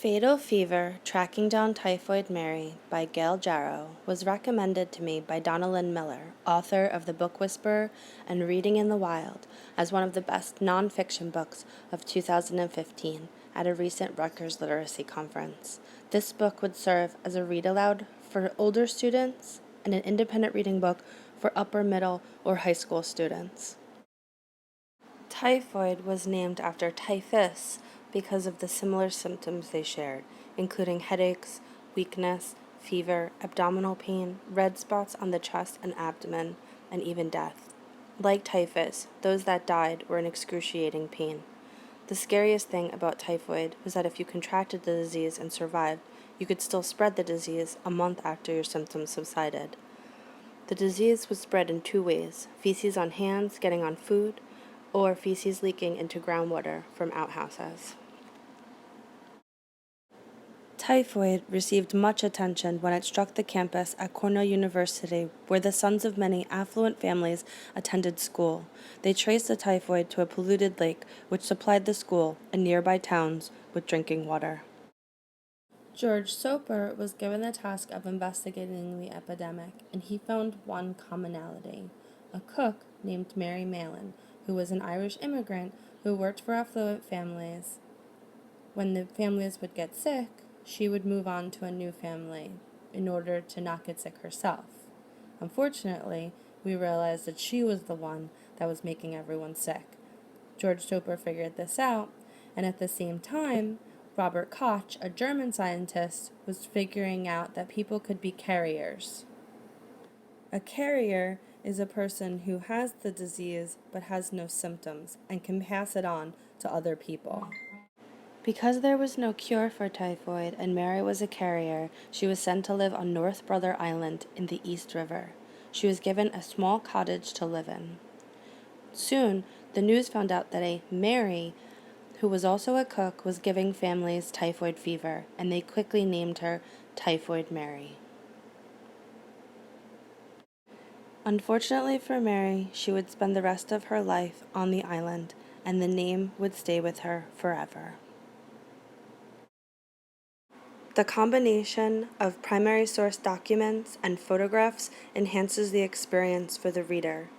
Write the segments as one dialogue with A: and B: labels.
A: Fatal Fever, Tracking Down Typhoid Mary by Gail Jarrow was recommended to me by Donalyn Miller, author of The Book Whisperer and Reading in the Wild, as one of the best nonfiction books of 2015 at a recent Rutgers Literacy Conference. This book would serve as a read-aloud for older students and an independent reading book for upper, middle, or high school students. Typhoid was named after typhus because of the similar symptoms they shared, including headaches, weakness, fever, abdominal pain, red spots on the chest and abdomen, and even death. Like typhus, those that died were in excruciating pain. The scariest thing about typhoid was that if you contracted the disease and survived, you could still spread the disease a month after your symptoms subsided. The disease was spread in two ways: feces on hands getting on food, or feces leaking into groundwater from outhouses. Typhoid received much attention when it struck the campus at Cornell University, where the sons of many affluent families attended school. They traced the typhoid to a polluted lake, which supplied the school and nearby towns with drinking water. George Soper was given the task of investigating the epidemic, and he found one commonality: a cook named Mary Malin, who was an Irish immigrant who worked for affluent families. When the families would get sick, she would move on to a new family in order to not get sick herself. Unfortunately, we realized that she was the one that was making everyone sick. George Soper figured this out, and at the same time, Robert Koch, a German scientist, was figuring out that people could be carriers. A carrier is a person who has the disease but has no symptoms and can pass it on to other people. Because there was no cure for typhoid and Mary was a carrier, she was sent to live on North Brother Island in the East River. She was given a small cottage to live in. Soon, the news found out that a Mary, who was also a cook, was giving families typhoid fever, and they quickly named her Typhoid Mary. Unfortunately for Mary, she would spend the rest of her life on the island, and the name would stay with her forever. The combination of primary source documents and photographs enhances the experience for the reader.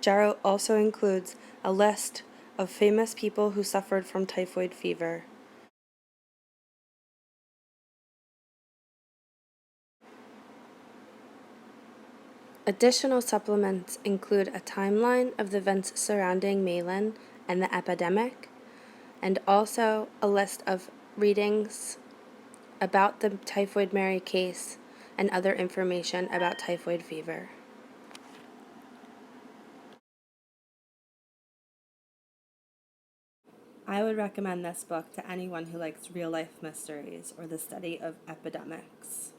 A: Jarrow also includes a list of famous people who suffered from typhoid fever. Additional supplements include a timeline of the events surrounding Malin and the epidemic, and also a list of readings about the Typhoid Mary case and other information about typhoid fever. I would recommend this book to anyone who likes real-life mysteries or the study of epidemics.